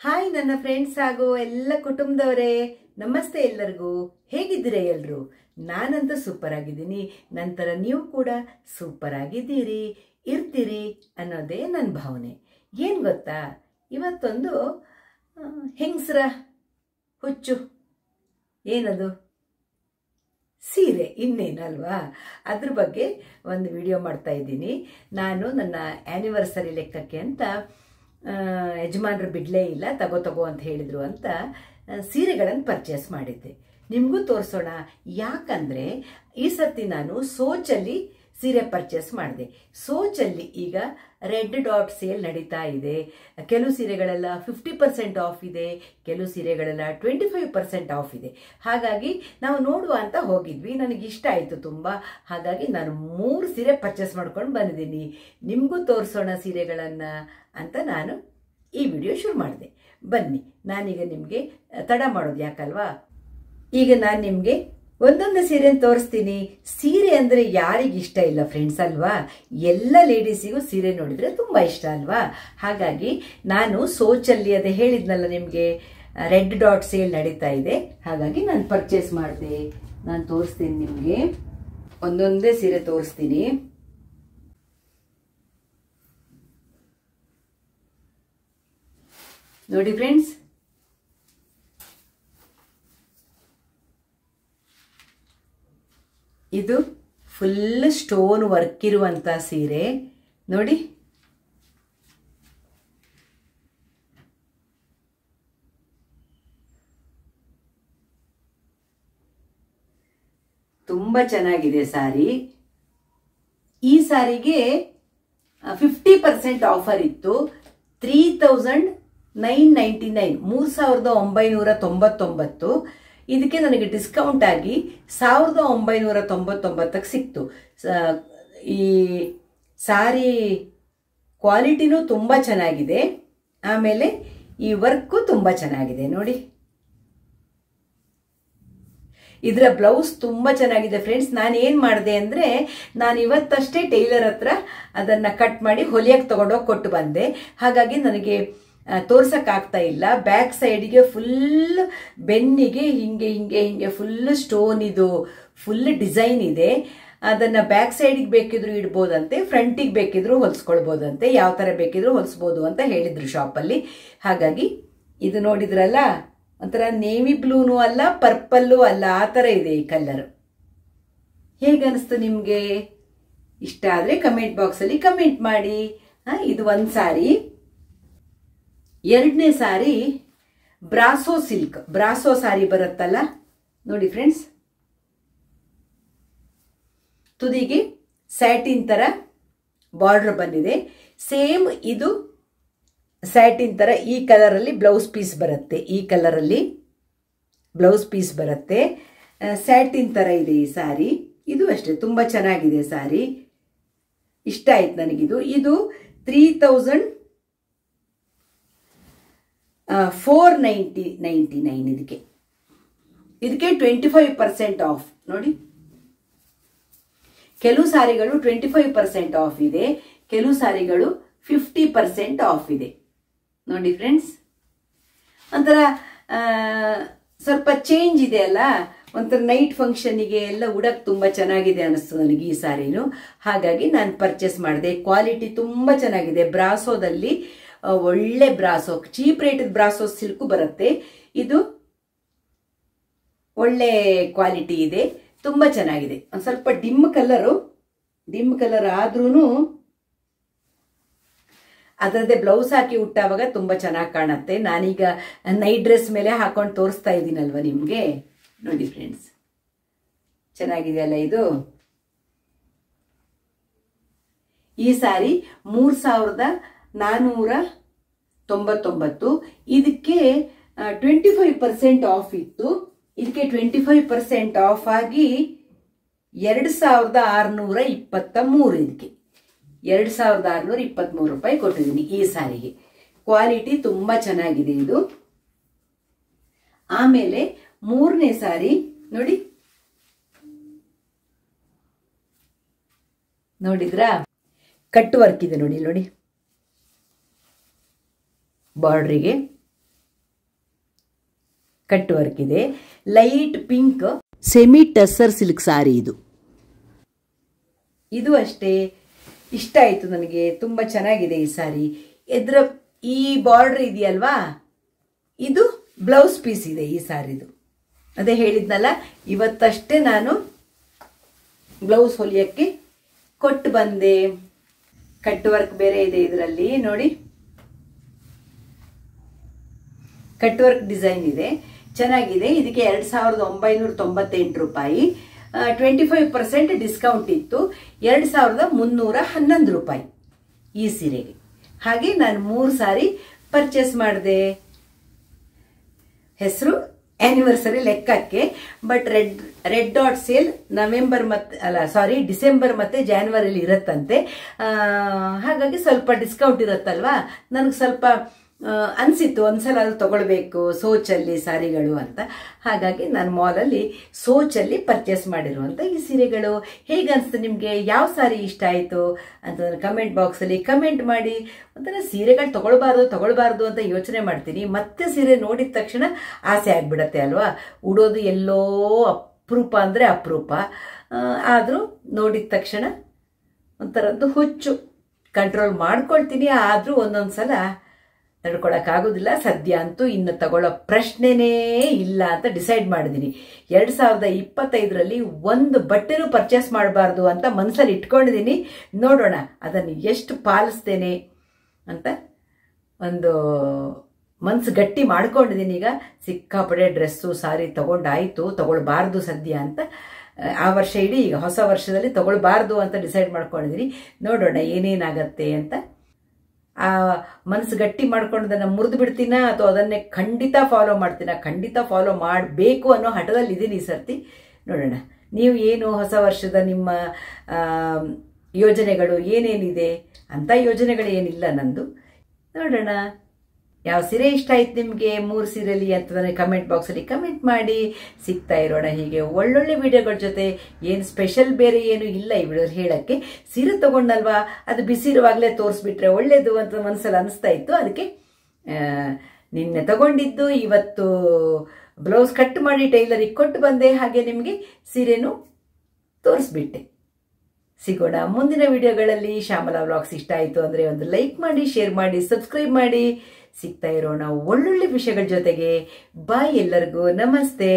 Hi ನನ್ನ friends ಹಾಗೂ ಎಲ್ಲ ಕುಟುಂಬದವರೇ, ನಮಸ್ತೆ ಎಲ್ಲರಿಗೂ. ಹೇಗಿದ್ದೀರಾ ಎಲ್ಲರೂ? ನಾನಂತೂ ಸೂಪರ್ ಆಗಿದ್ದೀನಿ. ನಂತರ ನೀವು ಕೂಡ ಸೂಪರ್ ಆಗಿದ್ದೀರಿ, ಇರ್ತೀರಿ ಅನ್ನೋದೇ ನನ್ನ ಭಾವನೆ. ಏನು ಗೊತ್ತಾ, ಇವತ್ತೊಂದು ಹೆಂಗಸರ ಹುಚ್ಚು. ಏನದು? ಸೀರೆ, ಇನ್ನೇನಲ್ವಾ? ಅದ್ರ ಬಗ್ಗೆ ಒಂದು ವಿಡಿಯೋ ಮಾಡ್ತಾ ಇದ್ದೀನಿ. ನಾನು ನನ್ನ ಆ್ಯನಿವರ್ಸರಿ ಲೆಕ್ಕಕ್ಕೆ ಅಂತ ಯಜಮಾನರು ಬಿಡಲೇ ಇಲ್ಲ, ತಗೋ ಅಂತ ಹೇಳಿದರು ಅಂತ ಸೀರೆಗಳನ್ನು ಪರ್ಚೇಸ್ ಮಾಡಿದ್ದೆ. ನಿಮಗೂ ತೋರಿಸೋಣ. ಯಾಕಂದರೆ ಈ ಸರ್ತಿ ನಾನು ಸೋಚಲ್ಲಿ ಸೀರೆ ಪರ್ಚೇಸ್ ಮಾಡಿದೆ. ಸೋಚಲ್ಲಿ ಈಗ ರೆಡ್ ಡಾಟ್ ಸೇಲ್ ನಡೀತಾ ಇದೆ. ಕೆಲವು ಸೀರೆಗಳೆಲ್ಲ 50% ಆಫ್ ಇದೆ, ಕೆಲವು ಸೀರೆಗಳೆಲ್ಲ 25% ಆಫ್ ಇದೆ. ಹಾಗಾಗಿ ನಾವು ನೋಡುವ ಅಂತ ಹೋಗಿದ್ವಿ. ನನಗಿಷ್ಟ ಆಯಿತು ತುಂಬ. ಹಾಗಾಗಿ ನಾನು 3 ಸೀರೆ ಪರ್ಚೇಸ್ ಮಾಡ್ಕೊಂಡು ಬಂದಿದ್ದೀನಿ. ನಿಮಗೂ ತೋರಿಸೋಣ ಸೀರೆಗಳನ್ನು ಅಂತ ನಾನು ಈ ವಿಡಿಯೋ ಶುರು ಮಾಡಿದೆ. ಬನ್ನಿ, ನಾನೀಗ ನಿಮಗೆ ತಡ ಮಾಡೋದು ಯಾಕಲ್ವಾ. ಈಗ ನಾನು ನಿಮಗೆ ಒಂದೊಂದು ಸೀರೆ ತೋರಿಸ್ತೀನಿ. ಸೀರೆ ಅಂದರೆ ಯಾರಿಗಿಷ್ಟ ಇಲ್ಲ ಫ್ರೆಂಡ್ಸ್ ಅಲ್ವಾ? ಎಲ್ಲ ಲೇಡೀಸಿಗೂ ಸೀರೆ ನೋಡಿದರೆ ತುಂಬ ಇಷ್ಟ ಅಲ್ವಾ? ಹಾಗಾಗಿ ನಾನು ಸೋಚಲ್ಲಿ ಅದೇ ಹೇಳಿದ್ನಲ್ಲ ನಿಮಗೆ, ರೆಡ್ ಡಾಟ್ ಸೇಲ್ ನಡೀತಾ ಇದೆ. ಹಾಗಾಗಿ ನಾನು ಪರ್ಚೇಸ್ ಮಾಡಿದೆ. ನಾನು ತೋರಿಸ್ತೀನಿ ನಿಮಗೆ, ಒಂದೊಂದೇ ಸೀರೆ ತೋರಿಸ್ತೀನಿ. ನೋಡಿ ಫ್ರೆಂಡ್ಸ್, ಇದು ಫುಲ್ ಸ್ಟೋನ್ ವರ್ಕ್ ಇರುವಂತ ಸೀರೆ ನೋಡಿ. ತುಂಬಾ ಚೆನ್ನಾಗಿದೆ ಸಾರಿ. ಈ ಸಾರಿಗೆ 50% ಆಫರ್ ಇತ್ತು. 3999, 3999. ಇದಕ್ಕೆ ನನಗೆ ಡಿಸ್ಕೌಂಟ್ ಆಗಿ 1999ಕ್ಕೆ ಸಿಕ್ತು. ಈ ಸಾರಿ ಕ್ವಾಲಿಟಿನೂ ತುಂಬ ಚೆನ್ನಾಗಿದೆ. ಆಮೇಲೆ ಈ ವರ್ಕು ತುಂಬ ಚೆನ್ನಾಗಿದೆ ನೋಡಿ. ಇದರ ಬ್ಲೌಸ್ ತುಂಬ ಚೆನ್ನಾಗಿದೆ ಫ್ರೆಂಡ್ಸ್. ನಾನು ಏನು ಮಾಡಿದೆ ಅಂದರೆ, ನಾನು ಇವತ್ತಷ್ಟೇ ಟೈಲರ್ ಹತ್ರ ಅದನ್ನು ಕಟ್ ಮಾಡಿ ಹೊಲಿಯಕ್ಕೆ ತಗೊಂಡೋಗಿ ಕೊಟ್ಟು ಬಂದೆ. ಹಾಗಾಗಿ ನನಗೆ ತೋರ್ಸಕ್ಕಾಗ್ತಾ ಇಲ್ಲ. ಬ್ಯಾಕ್ ಸೈಡ್ಗೆ ಫುಲ್ ಬೆನ್ನಿಗೆ ಹಿಂಗೆ ಹಿಂಗೆ ಹಿಂಗೆ ಫುಲ್ ಸ್ಟೋನ್, ಇದು ಫುಲ್ ಡಿಸೈನ್ ಇದೆ. ಅದನ್ನು ಬ್ಯಾಕ್ ಸೈಡಿಗೆ ಬೇಕಿದ್ರು ಇಡ್ಬೋದಂತೆ, ಫ್ರಂಟಿಗೆ ಬೇಕಿದ್ರು ಹೊಲಿಸ್ಕೊಳ್ಬೋದಂತೆ, ಯಾವ ಥರ ಬೇಕಿದ್ರು ಹೊಲಿಸ್ಬೋದು ಅಂತ ಹೇಳಿದ್ರು ಶಾಪಲ್ಲಿ. ಹಾಗಾಗಿ ಇದು ನೋಡಿದ್ರಲ್ಲ, ಒಂಥರ ನೇವಿ ಬ್ಲೂನೂ ಅಲ್ಲ, ಪರ್ಪಲ್ಲೂ ಅಲ್ಲ, ಆ ಥರ ಇದೆ ಈ ಕಲರ್. ಹೇಗನ್ನಿಸ್ತು ನಿಮಗೆ? ಇಷ್ಟ ಆದರೆ ಕಮೆಂಟ್ ಬಾಕ್ಸಲ್ಲಿ ಕಮೆಂಟ್ ಮಾಡಿ. ಇದು ಒಂದು ಸಾರಿ. ಎರಡನೇ ಸಾರಿ ಬ್ರಾಸೋ ಸಿಲ್ಕ್, ಬ್ರಾಸೋ ಸಾರಿ ಬರುತ್ತಲ್ಲ ನೋಡಿ ಫ್ರೆಂಡ್ಸ್. ತುದಿಗೆ ಸ್ಯಾಟಿನ್ ತರ ಬಾರ್ಡರ್ ಬಂದಿದೆ. ಸೇಮ್ ಇದು ಸ್ಯಾಟಿನ್ ತರ ಈ ಕಲರಲ್ಲಿ ಬ್ಲೌಸ್ ಪೀಸ್ ಬರುತ್ತೆ. ಈ ಕಲರಲ್ಲಿ ಬ್ಲೌಸ್ ಪೀಸ್ ಬರುತ್ತೆ. ಸ್ಯಾಟಿನ್ ತರ ಇದೆ ಈ ಸಾರಿ. ಇದು ಅಷ್ಟೇ ತುಂಬ ಚೆನ್ನಾಗಿದೆ ಸಾರಿ. ಇಷ್ಟ ಆಯ್ತು ನನಗಿದು. ಇದು 3499 ಇದಕ್ಕೆ 25% ಆಫ್ ನೋಡಿ. ಕೆಲವು ಸಾರಿಗಳು 25% ಆಫ್ ಇದೆ, ಕೆಲವು ಸಾರಿಗಳು 50% ಆಫ್ ಇದೆ ನೋಡಿ ಫ್ರೆಂಡ್ಸ್. ಒಂಥರ ಸ್ವಲ್ಪ ಚೇಂಜ್ ಇದೆ ಅಲ್ಲ, ಒಂಥರ ನೈಟ್ ಫಂಕ್ಷನ್ನಿಗೆ ಎಲ್ಲ ಉಡಕ್ಕೆ ತುಂಬ ಚೆನ್ನಾಗಿದೆ ಅನ್ನಿಸ್ತು ನನಗೆ ಈ ಸಾರಿನು. ಹಾಗಾಗಿ ನಾನು ಪರ್ಚೇಸ್ ಮಾಡಿದೆ. ಕ್ವಾಲಿಟಿ ತುಂಬ ಚೆನ್ನಾಗಿದೆ. ಬ್ರಾಸೋದಲ್ಲಿ ಒಳ್ಳೆ ಬ್ರಾಸೋ, ಚೀಪ್ ರೇಟದ ಬ್ರಾಸೋ ಸಿಲ್ಕು ಬರುತ್ತೆ. ಇದು ಒಳ್ಳೆ ಕ್ವಾಲಿಟಿ ಇದೆ, ತುಂಬ ಚೆನ್ನಾಗಿದೆ. ಒಂದು ಸ್ವಲ್ಪ ಡಿಮ್ ಕಲರ್ ಆದ್ರೂ ಅದರದ್ದೇ ಬ್ಲೌಸ್ ಹಾಕಿ ಉಟ್ಟಾವಾಗ ತುಂಬ ಚೆನ್ನಾಗಿ ಕಾಣುತ್ತೆ. ನಾನೀಗ ನೈಟ್ ಡ್ರೆಸ್ ಮೇಲೆ ಹಾಕೊಂಡು ತೋರಿಸ್ತಾ ಇದ್ದೀನಲ್ವ ನಿಮಗೆ. ನೋಡಿ ಫ್ರೆಂಡ್ಸ್, ಚೆನ್ನಾಗಿದೆಯಲ್ಲ ಇದು. ಈ ಸಾರಿ 3499. ಇದಕ್ಕೆ 25% ಆಫ್ ಇತ್ತು. ಇದಕ್ಕೆ 25% ಆಫ್ ಆಗಿ 2623. ಇದಕ್ಕೆ 2623 ರೂಪಾಯಿ ಕೊಟ್ಟಿದ್ದೀನಿ ಈ ಸಾರಿಗೆ. ಕ್ವಾಲಿಟಿ ತುಂಬ ಚೆನ್ನಾಗಿದೆ ಇದು. ಆಮೇಲೆ ಮೂರನೇ ಸಾರಿ ನೋಡಿ, ನೋಡಿದ್ರಾ? ಕಟ್ ವರ್ಕ್ ಇದೆ ನೋಡಿ. ಬಾರ್ಡ್ರಿಗೆ ಕಟ್ ವರ್ಕ್ ಇದೆ. Light pink semi tussar silk sari ಇದು ಅಷ್ಟೇ ಇಷ್ಟ ಆಯಿತು ನನಗೆ. ತುಂಬ ಚೆನ್ನಾಗಿದೆ ಈ ಸಾರಿ. ಎದ್ರ ಈ ಬಾರ್ಡರ್ ಇದೆಯಲ್ವಾ, ಇದು ಬ್ಲೌಸ್ ಪೀಸ್ ಇದೆ ಈ ಸಾರಿದು. ಅದೇ ಹೇಳಿದ್ನಲ್ಲ, ಇವತ್ತಷ್ಟೇ ನಾನು ಬ್ಲೌಸ್ ಹೊಲಿಯೋಕ್ಕೆ ಕೊಟ್ಟು ಬಂದೆ. ಕಟ್ ವರ್ಕ್ ಬೇರೆ ಇದೆ ಇದರಲ್ಲಿ ನೋಡಿ, ಕಟ್ ವರ್ಕ್ ಡಿಸೈನ್ ಇದೆ, ಚೆನ್ನಾಗಿದೆ. ಇದಕ್ಕೆ 2998 ರೂಪಾಯಿ. 25% ಡಿಸ್ಕೌಂಟ್ ಇತ್ತು, 2311 ರೂಪಾಯಿ ಈ ಸೀರೆಗೆ. ಹಾಗೆ ನಾನು 3 ಸಾರಿ ಪರ್ಚೇಸ್ ಮಾಡಿದೆ. ಹೆಸರು ಆನಿವರ್ಸರಿ ಲೆಕ್ಕಕ್ಕೆ, but red dot sale December ಮತ್ತೆ ಜಾನ್ವರಿಲಿ ಇರುತ್ತಂತೆ. ಹಾಗಾಗಿ ಸ್ವಲ್ಪ ಡಿಸ್ಕೌಂಟ್ ಇರುತ್ತಲ್ವಾ, ನನಗೆ ಸ್ವಲ್ಪ ಅನಿಸಿತ್ತು ಒಂದ್ಸಲ ಅದು ತಗೊಳ್ಬೇಕು ಸೋಚಲ್ಲಿ ಸಾರಿಗಳು ಅಂತ. ಹಾಗಾಗಿ ನಾನು ಮಾಲಲ್ಲಿ ಸೋಚಲ್ಲಿ ಪರ್ಚೇಸ್ ಮಾಡಿರುವಂಥ ಈ ಸೀರೆಗಳು. ಹೇಗೆ ಅನಿಸ್ತು ನಿಮಗೆ? ಯಾವ ಸಾರಿ ಇಷ್ಟ ಆಯಿತು ಅಂತ ಕಮೆಂಟ್ ಬಾಕ್ಸಲ್ಲಿ ಕಮೆಂಟ್ ಮಾಡಿ. ಒಂಥರ ಸೀರೆಗಳು ತಗೊಳ್ಬಾರ್ದು ಅಂತ ಯೋಚನೆ ಮಾಡ್ತೀನಿ, ಮತ್ತೆ ಸೀರೆ ನೋಡಿದ ತಕ್ಷಣ ಆಸೆ ಆಗಿಬಿಡತ್ತೆ ಅಲ್ವಾ. ಉಡೋದು ಎಲ್ಲೋ ಅಪರೂಪ ಅಂದರೆ ಅಪರೂಪ, ಆದರೂ ನೋಡಿದ ತಕ್ಷಣ ಒಂಥರದ್ದು ಹುಚ್ಚು. ಕಂಟ್ರೋಲ್ ಮಾಡ್ಕೊಳ್ತೀನಿ, ಆದರೂ ಒಂದೊಂದು ಸಲ ನಡ್ಕೊಳಕ್ಕಾಗೋದಿಲ್ಲ. ಸದ್ಯ ಅಂತೂ ಇನ್ನು ತಗೊಳ್ಳೋ ಪ್ರಶ್ನೆನೇ ಇಲ್ಲ ಅಂತ ಡಿಸೈಡ್ ಮಾಡಿದ್ದೀನಿ. 2025ರಲ್ಲಿ ಒಂದು ಬಟ್ಟೆನೂ ಪರ್ಚೇಸ್ ಮಾಡಬಾರ್ದು ಅಂತ ಮನಸ್ಸಲ್ಲಿ ಇಟ್ಕೊಂಡಿದ್ದೀನಿ. ನೋಡೋಣ ಅದನ್ನು ಎಷ್ಟು ಪಾಲಿಸ್ತೇನೆ ಅಂತ ಒಂದು ಮನಸ್ಸು ಗಟ್ಟಿ ಮಾಡ್ಕೊಂಡಿದ್ದೀನಿ. ಈಗ ಸಿಕ್ಕಾಪಡೆ ಡ್ರೆಸ್ಸು ಸಾರಿ ತಗೊಳ್ಬಾರ್ದು ಸದ್ಯ ಅಂತ. ಆ ವರ್ಷ ಇಡೀ ಈಗ ಹೊಸ ವರ್ಷದಲ್ಲಿ ತಗೊಳ್ಬಾರ್ದು ಅಂತ ಡಿಸೈಡ್ ಮಾಡ್ಕೊಂಡಿದ್ದೀನಿ. ನೋಡೋಣ ಏನೇನಾಗತ್ತೆ ಅಂತ. ಆ ಮನಸ್ಸು ಗಟ್ಟಿ ಮಾಡ್ಕೊಂಡದನ್ನು ಮುರಿದು ಬಿಡ್ತೀನ ಅಥವಾ ಅದನ್ನೇ ಖಂಡಿತ ಫಾಲೋ ಮಾಡ್ತೀನ? ಖಂಡಿತ ಫಾಲೋ ಮಾಡಬೇಕು ಅನ್ನೋ ಹಠದಲ್ಲಿ ಇದ್ದೀನಿ ಈ ಸರ್ತಿ. ನೋಡೋಣ. ನೀವು ಏನು ಹೊಸ ವರ್ಷದ ನಿಮ್ಮ ಯೋಜನೆಗಳು ಏನೇನಿದೆ ಅಂತ? ಯೋಜನೆಗಳು ಏನಿಲ್ಲ ನಂದು. ನೋಡೋಣ ಯಾವ ಸೀರೆ ಇಷ್ಟ ಆಯ್ತು ನಿಮಗೆ, 3 ಸೀರೆಯಲ್ಲಿ ಅಂತಂದರೆ ಕಮೆಂಟ್ ಬಾಕ್ಸಲ್ಲಿ ಕಮೆಂಟ್ ಮಾಡಿ. ಸಿಗ್ತಾ ಇರೋಣ ಹೀಗೆ ಒಳ್ಳೊಳ್ಳೆ ವಿಡಿಯೋಗಳ ಜೊತೆ. ಏನು ಸ್ಪೆಷಲ್ ಬೇರೆ ಏನು ಇಲ್ಲ ಈ ವಿಡಿಯೋ ಹೇಳೋಕ್ಕೆ. ಸೀರೆ ತಗೊಂಡಲ್ವಾ, ಅದು ಬಿಸಿರುವಾಗಲೇ ತೋರಿಸ್ಬಿಟ್ರೆ ಒಳ್ಳೇದು ಅಂತ ಮನಸ್ಸಲ್ಲಿ ಅನಿಸ್ತಾ ಇತ್ತು. ಅದಕ್ಕೆ ನಿನ್ನೆ ತಗೊಂಡಿದ್ದು, ಇವತ್ತು ಬ್ಲೌಸ್ ಕಟ್ ಮಾಡಿ ಟೈಲರಿಗೆ ಕೊಟ್ಟು ಬಂದೆ. ಹಾಗೆ ನಿಮಗೆ ಸೀರೆನೂ ತೋರಿಸ್ಬಿಟ್ಟೆ. ಸಿಗೋಣ ಮುಂದಿನ ವಿಡಿಯೋಗಳಲ್ಲಿ. ಶ್ಯಾಮಲಾ ವ್ಲಾಗ್ಸ್ ಇಷ್ಟ ಆಯಿತು ಅಂದರೆ ಒಂದು ಲೈಕ್ ಮಾಡಿ, ಶೇರ್ ಮಾಡಿ, ಸಬ್ಸ್ಕ್ರೈಬ್ ಮಾಡಿ. ಸಿಗ್ತಾ ಇರೋಣ ಒಳ್ಳೊಳ್ಳೆ ವಿಷಯಗಳ ಜೊತೆಗೆ. ಬಾಯ್, ಎಲ್ಲರಿಗೂ ನಮಸ್ತೆ.